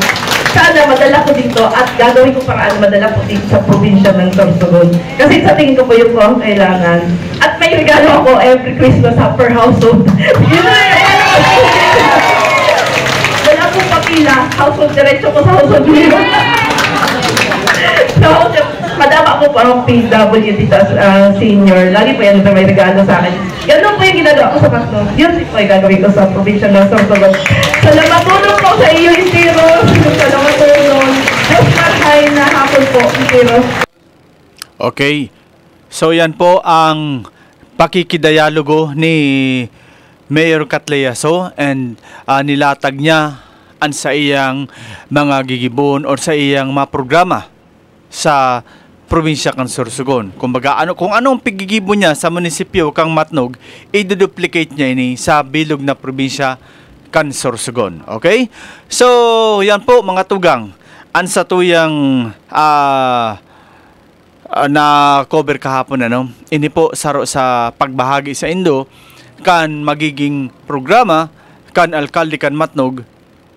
Sana madala ko dito at gagawin ko paraan madala ko dito sa probinsya ng Sorsogon. Kasi sa tingin ko po yung po ang kailangan. At may regalo ako every Christmas per household. Yun na wala pong papila, household diretso ko sa household nila. So, madama ko parang PW dito senior. Lagi po yan na may regalo sa akin. Ganun po yung ginagawa ko sa Matnog. Yun po yung gagawin ko sa probinsya ng Sorsogon. Salamat tulong po sa iyo, Itiro. Salamat tulong. Diyos marhay na hapon po, Itiro. Okay. So yan po ang pakikidayalogo ni Mayor Catleyaso and nilatag niya ang sa iyang mga gigibon or sa iyang mga programa sa probinsya kang Sorsogon. Kumbaga, kung anong piggigibo niya sa munisipyo kang Matnog, i-duplicate niya ini sa bilog na probinsya kang Sorsogon. Okay? So, yan po mga tugang. Ang sa tuyang na cover kahapon ini po saro sa pagbahagi sa Indo kan magiging programa kan alkalde kan Matnog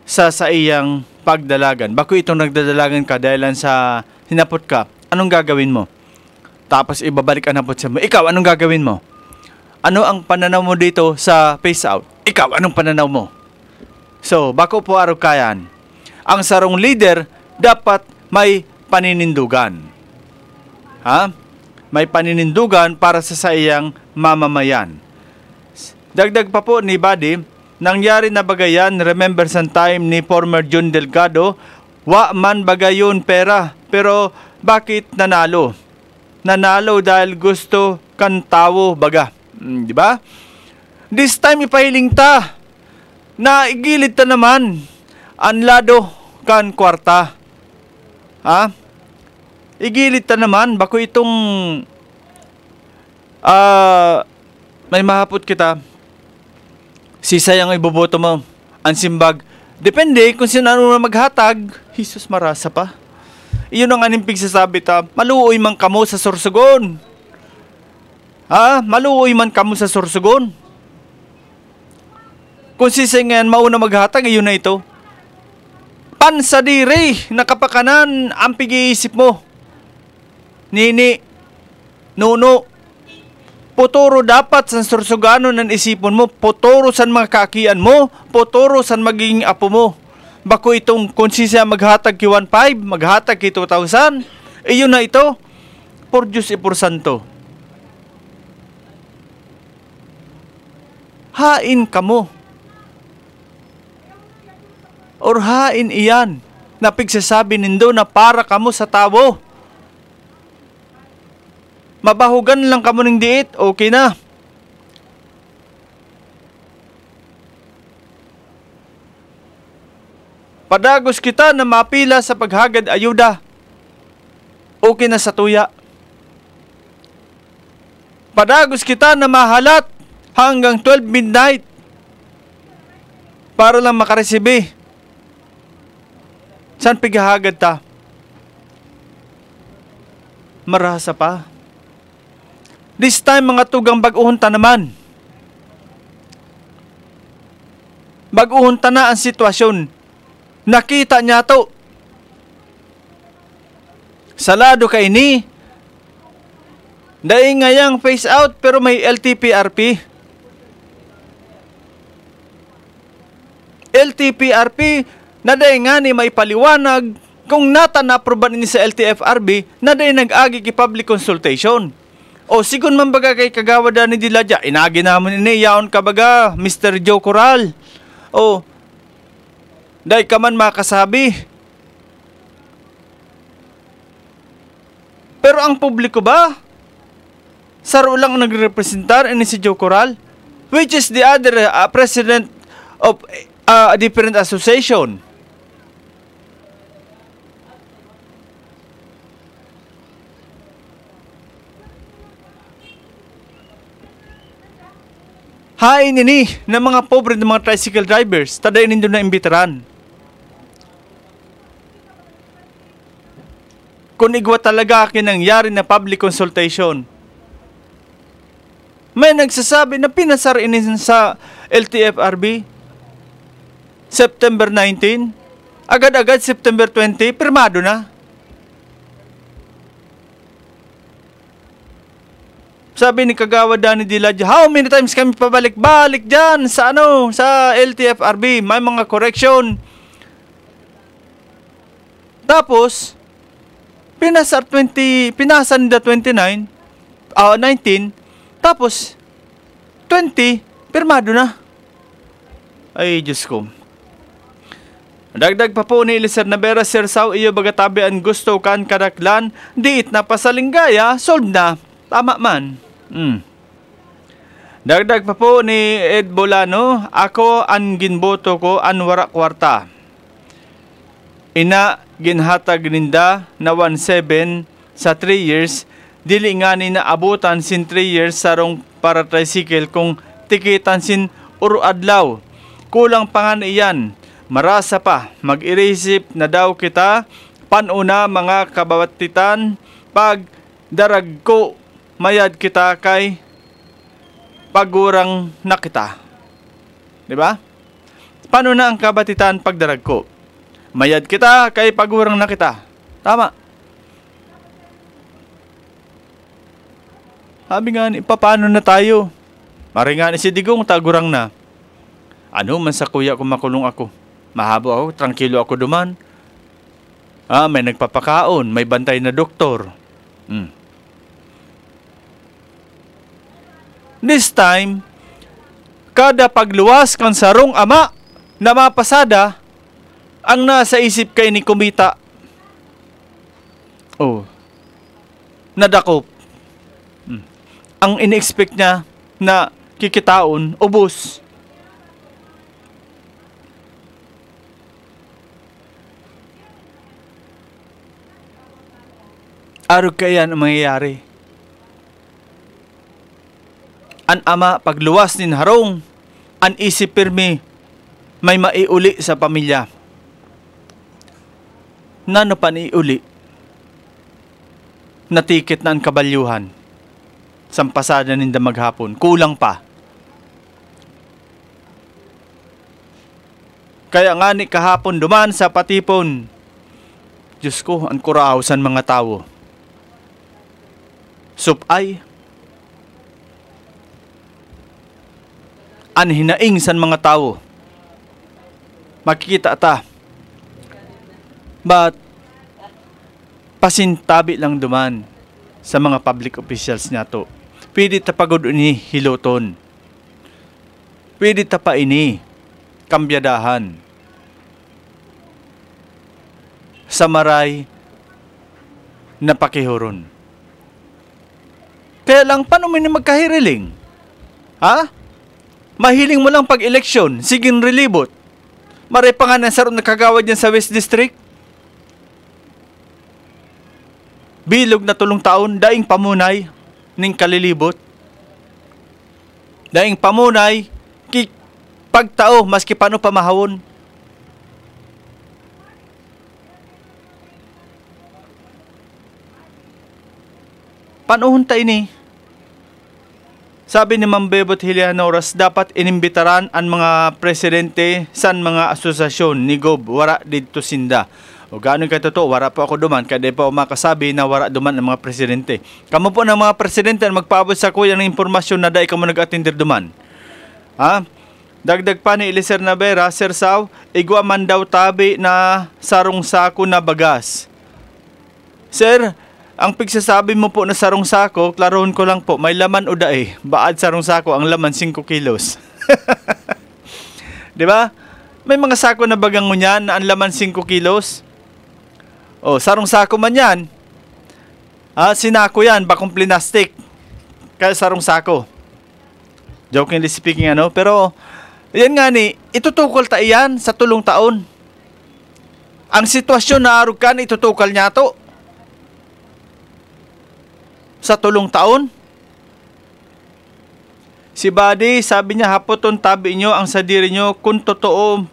sa iyang pagdalagan. Bako itong nagdadalagan ka dahil sa hinapot ka, anong gagawin mo? Tapos ibabalik ang napot sa mo. Ikaw, anong gagawin mo? Ano ang pananaw mo dito sa phase out? Ikaw, anong pananaw mo? So, bako po araw kayan. Ang sarong leader dapat may paninindugan. Ha? May paninindugan para sa iyang mamamayan. Dagdag pa po ni Buddy, nangyari na bagayan, remember sa time ni former John Delgado Wa man bagayon pera, pero bakit nanalo? Nanalo dahil gusto kan tawo baga. Di ba? This time ipahiling ta na igilid ta naman ang lado kan kwarta. Ha? Igilid ta naman bako itong may mahapot kita. Sisayang iboboto mo ang simbag. Depende kung sino na maghatag. Jesus, marasa pa. Iyon ang animpig sasabi ta. Maluoy man kamo sa Sorsogon. Ha? Maluoy man kamo sa Sorsogon. Kung sisingan mauna maghatag, iyon na ito. Pansadiri, nakapakanan ang pag-iisip mo. Nini, nuno, puturo dapat sa Sorsogano ng isipon mo, puturo san mga kakian mo, puturo san magiging apo mo. Bako itong kung siya maghatag ki 1.5, maghatag ki 2,000, iyon na ito. Por Diyos e por Santo. Hain kamo. Or hain iyan na pigsasabi nindo na para kamo sa tao. Mabahugan lang kamo ng diit, okay na. Padagos kita na mapila sa paghagad ayuda. Okay na sa tuya. Padagos kita na mahalat hanggang 12 midnight para lang makaresibe. Saan pighahagad ta? Marasa pa. This time mga tugang bag-uhon ta naman. Bag-uhon ta na ang sitwasyon. Nakita niya to. Salado kay ni. Dahil ngayang face out pero may LTPRP. LTPRP na dahil nga ni may paliwanag kung nata na-aproban ni sa LTFRB na dahil nag-agi ki public consultation. O sigun man baga kay kagawada ni Diladya, inagi naman ini, yaon ka baga, Mr. Joe Coral. O, dahil ka man makasabi. Pero ang publiko ba? Saro lang nagrepresentar ini si Joe Coral, which is the other president of a different association. Hain ini ng mga pobre ng mga tricycle drivers, taday nindo na imbitaran. Kung igwa talaga kinangyari na public consultation, may nagsasabi na pinasar ini sa LTFRB September 19, agad-agad September 20, pirmado na. Sabi ni Kagawad Danny Diladya, how many times kami pabalik-balik dyan sa sa LTFRB, may mga correction. Tapos, pinasa nila 19, tapos 20, pirmado na. Ay, Diyos ko. Dagdag pa po ni Elisir Navera, Sir Sao, iyo bagatabi ang gusto kan kadaklan, diit na pasalinggaya, solve na. Tama man. Dagdag pa po ni Ed Bolano, ako ang ginboto ko ang wara kwarta. Ina ginhatag ninda na 1.7 sa 3 years, dili nga ni naabutan sin 3 years sarong para tricycle kung tikitan sin uro adlaw. Kulang pa nga iyan. Marasa pa, mag-irisip na daw kita, panuna mga kababatitan, pag darag ko mayad kita kay pagurang na kita. Diba? Paano na ang kabatitan pagdarag ko? Mayad kita kay pagurang na kita. Tama. Sabi nga ni, paano na tayo? Mari nga ni si Digong, tagurang na. Ano man sa kuya kung makulong ako? Mahabo ako, tranquilo ako duman. May nagpapakaon, may bantay na doktor. This time, kada pagluwas kan sarong ama na mapasada, Ang nasa isip kay ni kumita. Oh. Nadakop. Ang in-expect niya na kikitaon, ubos. Araw kaya ang mangyayari. An ama pagluwas nin harong, an isip pirmi, may maiuli sa pamilya. Nano pa niuli? Natikit na ang kabalyuhan. Sampasada ninda maghapon. Kulang pa. Kaya nga ni kahapon duman sa patipon. Diyos ko, ang kurausan mga tao. Supay. An hinaing san mga tao. Makikita ta. But pasintabi lang duman sa mga public officials niya to. Pwede tapagod ini hiloton. Pwede tapa ini kambyadahan. Samaray na pakihuron. Kaya lang, paano mo magkahiriling? Ha? Mahiling mo lang pag-eleksyon, siging relibot. Maray pa nga na sarong nakagawad yan sa West District. Bilog na tulong taon, daing pamunay, ning kalilibot. Daing pamunay, pagtao, maski paano pamahawon. Panuhon tayo ni? Sabi ni Ma'am Bebot Hilianoras, dapat inimbitaran ang mga presidente san mga asosasyon ni Gob, wara dito sinda. O gaano ka totoo, wara po ako duman, kada pa makasabi na wara duman ang mga presidente. Kamu po ng mga presidente magpaabot sa kuya ng impormasyon na dahil kamo nag-atender duman. Ha? Dagdag pa ni Eliser Navera, Sir Saw, igwa man daw tabi na sarong sako na bagas. Sir, ang pigsasabi mo po na sarong sako, klaroon ko lang po, may laman o dae. Baad sarong sako, ang laman 5 kilos. Diba? May mga sako na bagang ngunyan na ang laman 5 kilos. O, sarong sako man yan. Sinako yan, bakong plastic. Kaya sarong sako. Jokingly speaking, ano? Pero, yan nga ni, itutukol ta iyan sa tulong taon. Ang sitwasyon na arugan, itutukal niya to. Sa tulong taon. Si Buddy, sabi niya, hapoton tabi nyo ang sadiri nyo kung totoo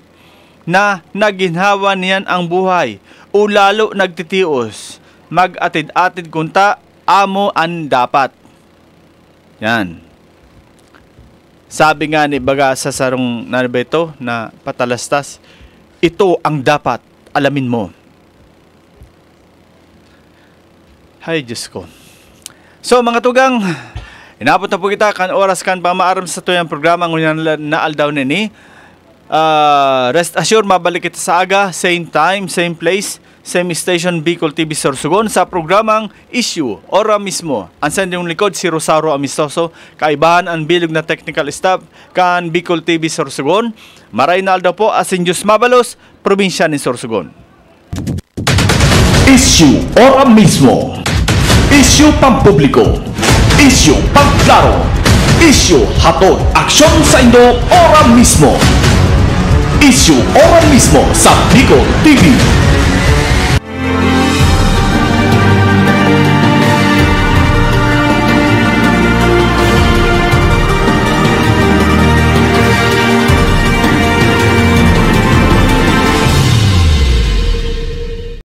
na naginhawa niyan ang buhay. O lalo nagtitios. Mag-atid-atid kunta, amo ang dapat. Yan. Sabi nga ni baga sa sarong narbeto na patalastas, ito ang dapat alamin mo. Hay Diyos ko. So mga tugang, inabot na po kita kan oras kan pamaaram sa tuyang programa ngunyan na aldaw nini. Rest assured, mabalik kita sa aga, same time, same place, same station, Bicol TV Sorsogon sa programang Issue, Ora mismo. Ang sending likod, si Rosario Amistoso, kaibahan ang bilog na technical staff kan Bicol TV Sorsogon. Maray na aldaw po, asin Diyos Mabalos, probinsya ni Sorsogon. Issue, Ora mismo. Issue pampubliko. Issue pangklaro. Issue hatod aksyon sa Indo, Ora mismo. Issue Ora mismo sa Bicol TV.